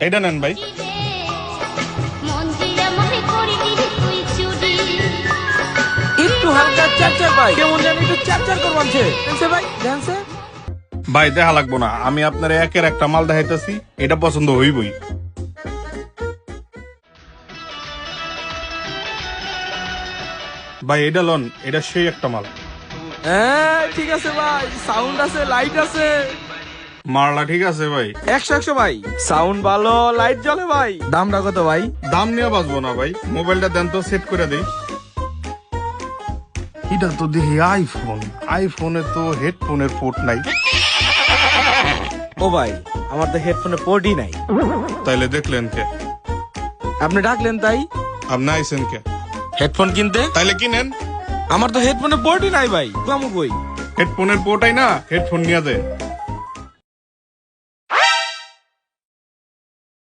এটা নেন ভাই। একটু হালকা চারচার ভাই, কেমন জানি একটু চারচার করবানছে ভাই। জানছে ভাই দেখা লাগবো না, আমি আপনার একের একটা মাল দেখাইতেছি, এটা পছন্দ হইবই। ভাই এটা লন, এটা সেই একটা মাল। হ্যাঁ ঠিক আছে ভাই, সাউন্ড আছে, লাইট আছে। মালটা ঠিক আছে ভাই। 100 ভাই, সাউন্ড ভালো, লাইট জ্বলে ভাই। দামটা কত ভাই? দাম নিয়ে বাঁচবো না ভাই, মোবাইলটা দেন তো, সেট করে দিই। এটা তো দেখি আইফোন, আইফোনে তো হেডফোনের পোর্ট নাই। ও ভাই, আমার তো হেডফোনে পোর্টই নাই। তাইলে দেখলেন কে? আপনি ডাকলেন তাই। আপনি আইসেন কে? হেডফোন কিনতে। তাইলে কিনেন। আমার তো হেডফোনে পোর্টই নাই ভাই, কম কই। হেডফোনের পোর্টাই না, হেডফোন নিয়ে যায়।